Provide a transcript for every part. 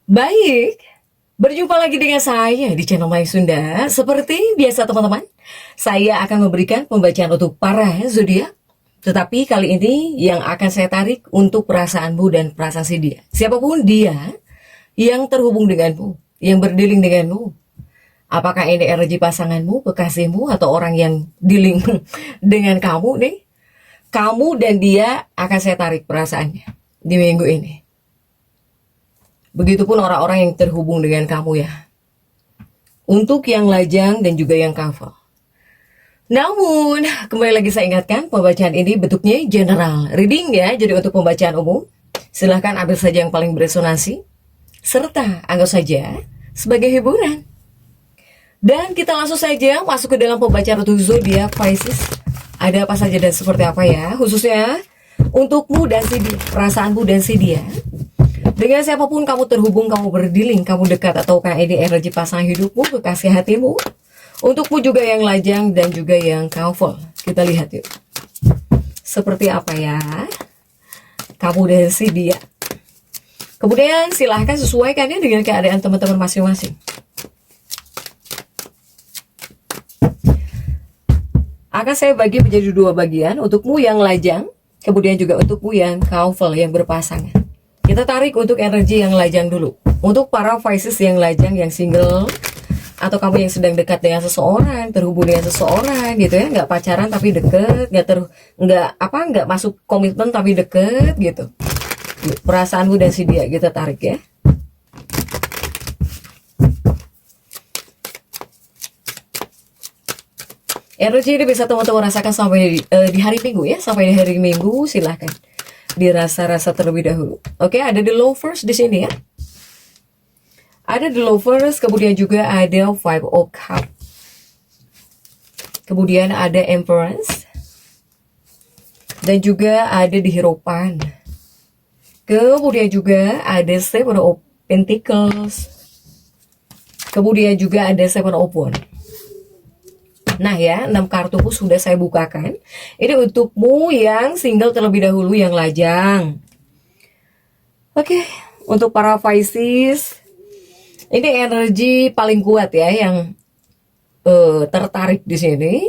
Baik, berjumpa lagi dengan saya di channel Maya Sunda. Seperti biasa teman-teman, saya akan memberikan pembacaan untuk para zodiak. Tetapi kali ini yang akan saya tarik untuk perasaanmu dan prasasti dia. Siapapun dia yang terhubung denganmu, yang berdealing denganmu. Apakah ini energi pasanganmu, kekasihmu, atau orang yang dealing dengan kamu nih? Kamu dan dia akan saya tarik perasaannya di minggu ini. Begitupun orang-orang yang terhubung dengan kamu ya. Untuk yang lajang dan juga yang kafal. Namun, kembali lagi saya ingatkan, pembacaan ini bentuknya general. Reading ya, jadi untuk pembacaan umum. Silahkan ambil saja yang paling beresonansi. Serta anggap saja sebagai hiburan. Dan kita langsung saja masuk ke dalam pembacaan untuk zodiak Pisces. Ada apa saja dan seperti apa ya, khususnya untukmu dan si dia, perasaanmu dan si dia. Dengan siapapun kamu terhubung, kamu berdealing, kamu dekat, ataukah ini energi pasangan hidupmu, kekasih hatimu. Untukmu juga yang lajang dan juga yang kafal. Kita lihat yuk. Seperti apa ya kamu dan si dia. Kemudian silahkan sesuaikannya dengan keadaan teman-teman masing-masing. Akan saya bagi menjadi dua bagian. Untukmu yang lajang, kemudian juga untukmu yang kafal, yang berpasangan. Kita tarik untuk energi yang lajang dulu. Untuk para Pisces yang lajang, yang single, atau kamu yang sedang dekat dengan seseorang, terhubung dengan seseorang gitu ya, nggak pacaran tapi deket, nggak masuk komitmen tapi deket gitu. Perasaanmu dan si dia kita tarik ya. Energi ini bisa teman-teman rasakan sampai di hari Minggu ya, sampai di hari Minggu silahkan dirasa-rasa terlebih dahulu. Oke, ada the lovers di sini ya. Ada the lovers, kemudian juga ada Five of Cups. Kemudian ada Empress. Dan juga ada di Hierophant. Kemudian juga ada Seven of Pentacles. Kemudian juga ada Seven of Wands. Nah ya, 6 kartu pun sudah saya bukakan. Ini untukmu yang single terlebih dahulu, yang lajang. Oke, untuk para Pisces, ini energi paling kuat ya, yang tertarik di sini.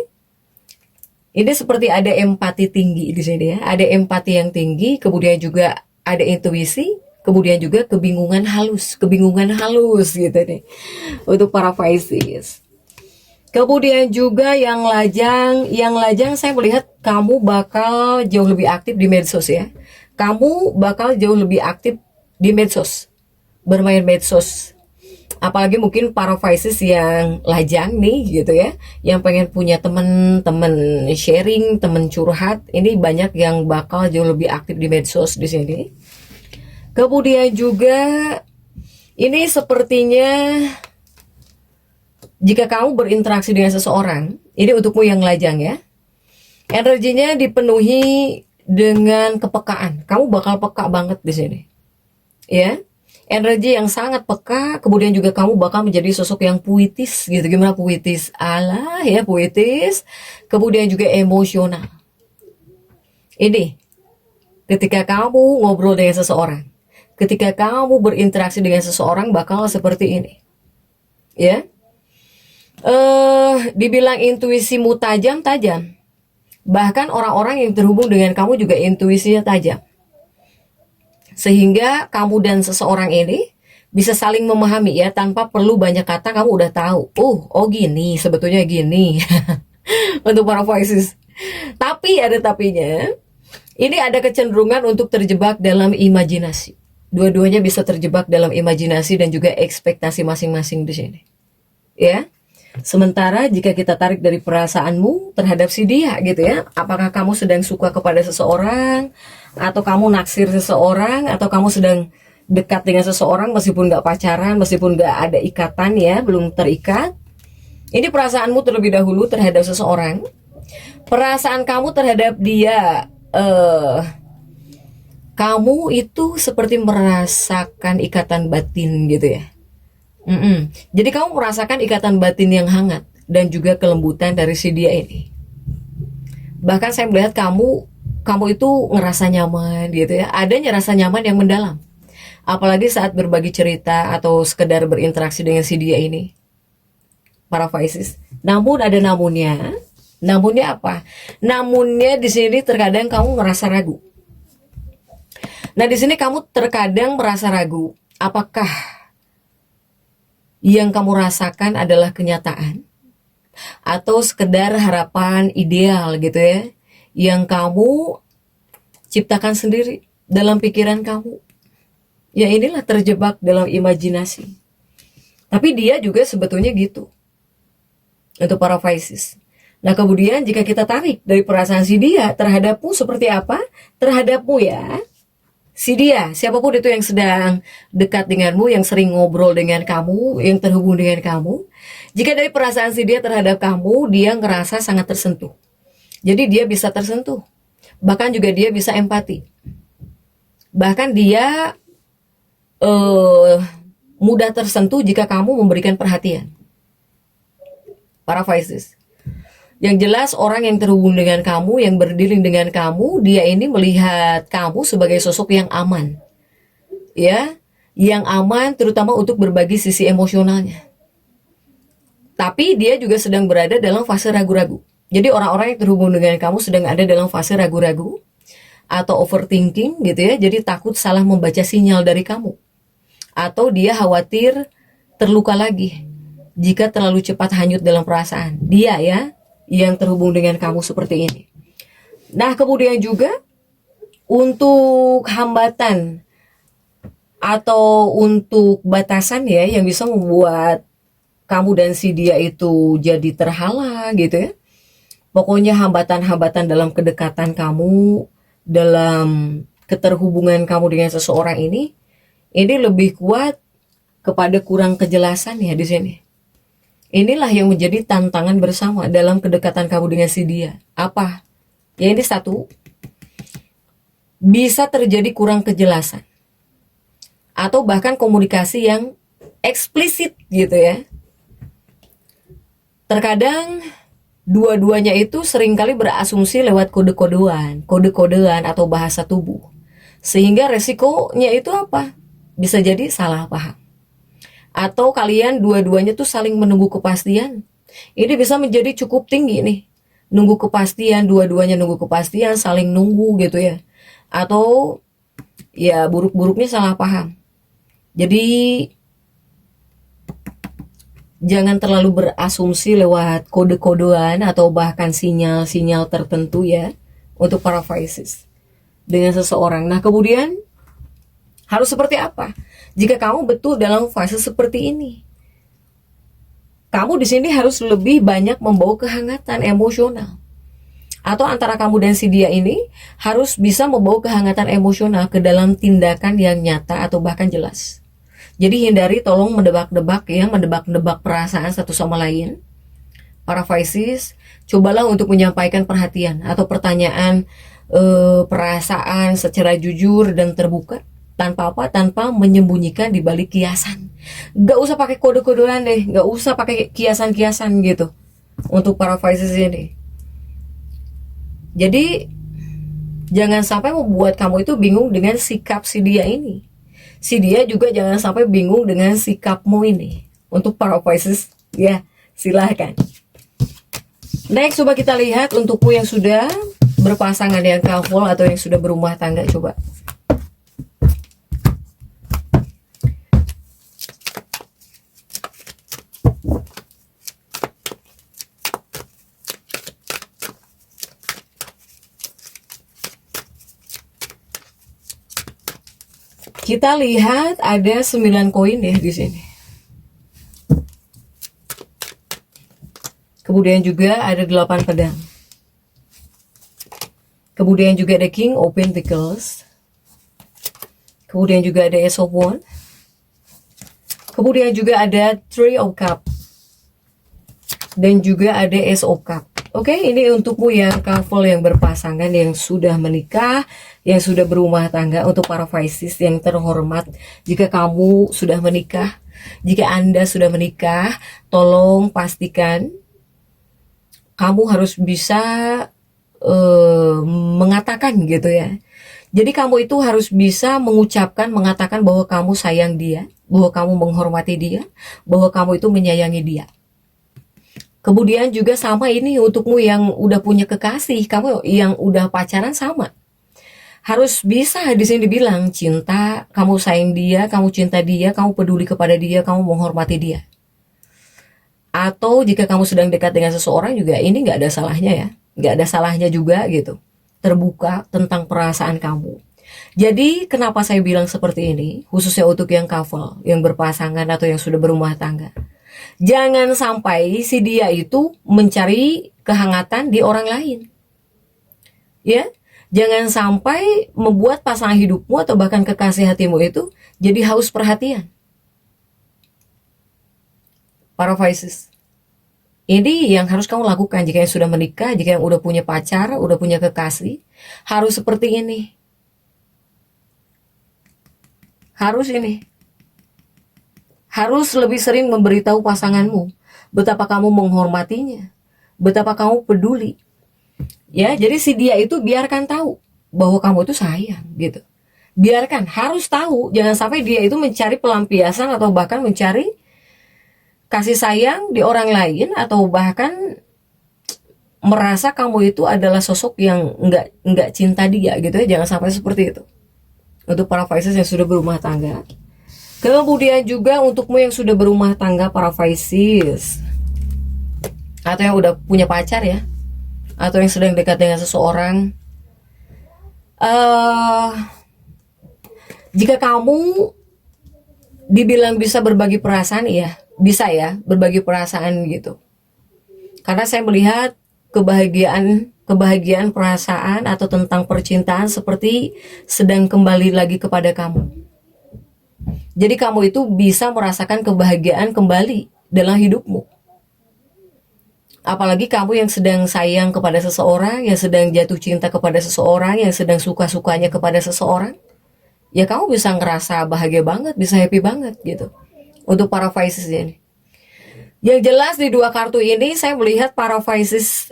Ini seperti ada empati tinggi di sini ya. Ada empati yang tinggi, kemudian juga ada intuisi, kemudian juga kebingungan halus gitu nih. Untuk para Pisces. Kemudian juga yang lajang saya melihat kamu bakal jauh lebih aktif di medsos ya. Kamu bakal jauh lebih aktif di medsos, bermain medsos. Apalagi mungkin para Pisces yang lajang nih gitu ya, yang pengen punya temen sharing, temen curhat. Ini banyak yang bakal jauh lebih aktif di medsos di sini. Kemudian juga ini sepertinya jika kamu berinteraksi dengan seseorang, ini untukmu yang lajang ya. Energinya dipenuhi dengan kepekaan. Kamu bakal peka banget di sini. Ya. Energi yang sangat peka, kemudian juga kamu bakal menjadi sosok yang puitis gitu. Gimana puitis? Alah ya, puitis. Kemudian juga emosional. Ini ketika kamu ngobrol dengan seseorang, ketika kamu berinteraksi dengan seseorang bakal seperti ini. Ya. Dibilang intuisimu tajam. Bahkan orang-orang yang terhubung dengan kamu juga intuisinya tajam. Sehingga kamu dan seseorang ini bisa saling memahami ya, tanpa perlu banyak kata kamu udah tahu. Oh gini, sebetulnya gini. Untuk para Pisces. Tapi ada tapinya. Ini ada kecenderungan untuk terjebak dalam imajinasi. Dua-duanya bisa terjebak dalam imajinasi dan juga ekspektasi masing-masing di sini. Ya. Sementara jika kita tarik dari perasaanmu terhadap si dia gitu ya, apakah kamu sedang suka kepada seseorang, atau kamu naksir seseorang, atau kamu sedang dekat dengan seseorang meskipun nggak pacaran, meskipun nggak ada ikatan ya, belum terikat. Ini perasaanmu terlebih dahulu terhadap seseorang. Perasaan kamu terhadap dia, kamu itu seperti merasakan ikatan batin gitu ya. Jadi kamu merasakan ikatan batin yang hangat dan juga kelembutan dari si dia ini. Bahkan saya melihat kamu itu ngerasa nyaman gitu ya. Adanya rasa nyaman yang mendalam. Apalagi saat berbagi cerita atau sekedar berinteraksi dengan si dia ini, para Pisces. Namun ada namunnya. Namunnya apa? Namunnya di sini terkadang kamu merasa ragu. Nah, di sini kamu terkadang merasa ragu, apakah yang kamu rasakan adalah kenyataan atau sekedar harapan ideal gitu ya, yang kamu ciptakan sendiri dalam pikiran kamu. Ya inilah terjebak dalam imajinasi. Tapi dia juga sebetulnya gitu untuk para Pisces. Nah, kemudian jika kita tarik dari perasaan si dia terhadapmu seperti apa? Terhadapmu ya, si dia, siapapun itu yang sedang dekat denganmu, yang sering ngobrol dengan kamu, yang terhubung dengan kamu. Jika dari perasaan si dia terhadap kamu, dia ngerasa sangat tersentuh. Jadi dia bisa tersentuh. Bahkan juga dia bisa empati. Bahkan dia mudah tersentuh jika kamu memberikan perhatian. Para Pisces. Yang jelas orang yang terhubung dengan kamu, yang berdiri dengan kamu, dia ini melihat kamu sebagai sosok yang aman. Ya, yang aman terutama untuk berbagi sisi emosionalnya. Tapi dia juga sedang berada dalam fase ragu-ragu. Jadi orang-orang yang terhubung dengan kamu sedang ada dalam fase ragu-ragu atau overthinking gitu ya. Jadi takut salah membaca sinyal dari kamu. Atau dia khawatir terluka lagi jika terlalu cepat hanyut dalam perasaan. Dia ya, yang terhubung dengan kamu seperti ini. Nah, kemudian juga untuk hambatan atau untuk batasan ya, yang bisa membuat kamu dan si dia itu jadi terhalang gitu ya. Pokoknya hambatan-hambatan dalam kedekatan kamu, dalam keterhubungan kamu dengan seseorang ini lebih kuat kepada kurang kejelasan ya di sini. Inilah yang menjadi tantangan bersama dalam kedekatan kamu dengan si dia. Apa? Ya ini satu, bisa terjadi kurang kejelasan. Atau bahkan komunikasi yang eksplisit gitu ya. Terkadang dua-duanya itu seringkali berasumsi lewat kode-kodean atau bahasa tubuh. Sehingga resikonya itu apa? Bisa jadi salah paham. Atau kalian dua-duanya tuh saling menunggu kepastian. Ini bisa menjadi cukup tinggi nih. Nunggu kepastian, dua-duanya nunggu kepastian, saling nunggu gitu ya. Atau ya buruk-buruknya salah paham. Jadi jangan terlalu berasumsi lewat kode-kodean atau bahkan sinyal-sinyal tertentu ya untuk para Pisces dengan seseorang. Nah, kemudian harus seperti apa? Jika kamu betul dalam fase seperti ini, kamu di sini harus lebih banyak membawa kehangatan emosional. Atau antara kamu dan si dia ini harus bisa membawa kehangatan emosional ke dalam tindakan yang nyata atau bahkan jelas. Jadi hindari tolong mendebak-debak ya, mendebak-debak perasaan satu sama lain. Para Pisces, cobalah untuk menyampaikan perhatian atau pertanyaan perasaan secara jujur dan terbuka. Tanpa apa? Tanpa menyembunyikan di balik kiasan. Gak usah pakai kode-kodean deh, gak usah pakai kiasan-kiasan gitu untuk para Pisces ini. Jadi jangan sampai membuat kamu itu bingung dengan sikap si dia ini. Si dia juga jangan sampai bingung dengan sikapmu ini. Untuk para Pisces ya, silahkan. Next, coba kita lihat untukmu yang sudah berpasangan, yang couple atau yang sudah berumah tangga. Coba kita lihat ada 9 koin ya di sini. Kemudian juga ada 8 pedang. Kemudian juga ada King of Pentacles. Kemudian juga ada Ace of Wands. Kemudian juga ada Three of Cups. Dan juga ada Ace of Cups. Oke, ini untukmu yang couple, yang berpasangan, yang sudah menikah, yang sudah berumah tangga. Untuk para Pisces yang terhormat, jika kamu sudah menikah, jika Anda sudah menikah, tolong pastikan kamu harus bisa mengatakan gitu ya. Jadi kamu itu harus bisa mengucapkan, mengatakan bahwa kamu sayang dia, bahwa kamu menghormati dia, bahwa kamu itu menyayangi dia. Kemudian juga sama ini untukmu yang udah punya kekasih, kamu yang udah pacaran sama. Harus bisa di sini dibilang cinta, kamu sayang dia, kamu cinta dia, kamu peduli kepada dia, kamu menghormati dia. Atau jika kamu sedang dekat dengan seseorang juga ini nggak ada salahnya ya, nggak ada salahnya juga gitu. Terbuka tentang perasaan kamu. Jadi kenapa saya bilang seperti ini, khususnya untuk yang couple, yang berpasangan atau yang sudah berumah tangga. Jangan sampai si dia itu mencari kehangatan di orang lain. Ya, jangan sampai membuat pasangan hidupmu atau bahkan kekasih hatimu itu jadi haus perhatian. Para Pisces. Ini yang harus kamu lakukan jika yang sudah menikah, jika yang udah punya pacar, udah punya kekasih, harus seperti ini. Harus ini. Harus lebih sering memberitahu pasanganmu betapa kamu menghormatinya, betapa kamu peduli. Ya, jadi si dia itu biarkan tahu bahwa kamu itu sayang gitu. Biarkan, harus tahu, jangan sampai dia itu mencari pelampiasan atau bahkan mencari kasih sayang di orang lain atau bahkan merasa kamu itu adalah sosok yang nggak cinta dia gitu ya. Jangan sampai seperti itu. Untuk para Pisces yang sudah berumah tangga. Kemudian juga untukmu yang sudah berumah tangga para Pisces, atau yang udah punya pacar ya, atau yang sedang dekat dengan seseorang. Jika kamu dibilang bisa berbagi perasaan, ya bisa ya berbagi perasaan gitu. Karena saya melihat kebahagiaan perasaan atau tentang percintaan seperti sedang kembali lagi kepada kamu. Jadi kamu itu bisa merasakan kebahagiaan kembali dalam hidupmu. Apalagi kamu yang sedang sayang kepada seseorang, yang sedang jatuh cinta kepada seseorang, yang sedang suka-sukanya kepada seseorang, ya kamu bisa ngerasa bahagia banget, bisa happy banget gitu. Untuk para Pisces ini. Yang jelas di dua kartu ini saya melihat para Pisces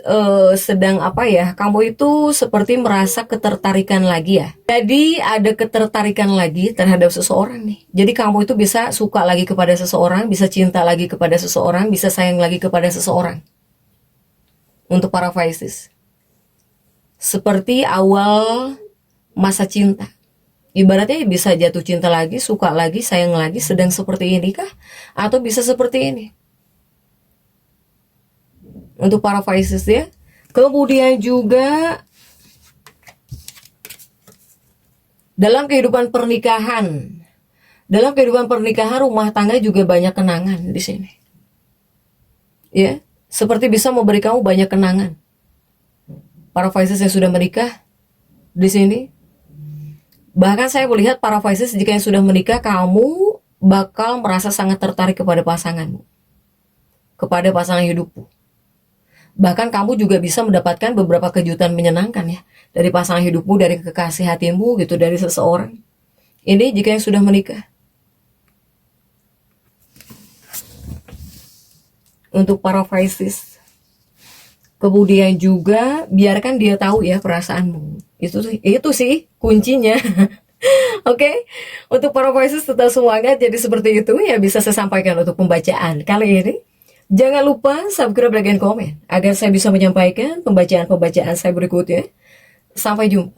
sedang apa ya, kamu itu seperti merasa ketertarikan lagi ya. Jadi ada ketertarikan lagi terhadap seseorang nih. Jadi kamu itu bisa suka lagi kepada seseorang, bisa cinta lagi kepada seseorang, bisa sayang lagi kepada seseorang. Untuk para Pisces. Seperti awal masa cinta. Ibaratnya bisa jatuh cinta lagi, suka lagi, sayang lagi, sedang seperti ini kah? Atau bisa seperti ini? Untuk para Pisces ya. Kemudian juga dalam kehidupan pernikahan. Dalam kehidupan pernikahan, rumah tangga juga banyak kenangan di sini. Ya, seperti bisa memberi kamu banyak kenangan. Para Pisces yang sudah menikah di sini. Bahkan saya melihat para Pisces jika yang sudah menikah, kamu bakal merasa sangat tertarik kepada pasanganmu. Kepada pasangan hidupmu. Bahkan kamu juga bisa mendapatkan beberapa kejutan menyenangkan ya. Dari pasangan hidupmu, dari kekasih hatimu gitu, dari seseorang. Ini jika yang sudah menikah. Untuk para Pisces. Kemudian juga biarkan dia tahu ya perasaanmu. Itu sih kuncinya. Oke, untuk para Pisces tetap semangat. Jadi seperti itu ya bisa saya sampaikan untuk pembacaan kali ini. Jangan lupa subscribe, like, dan komen agar saya bisa menyampaikan pembacaan-pembacaan saya berikutnya. Sampai jumpa.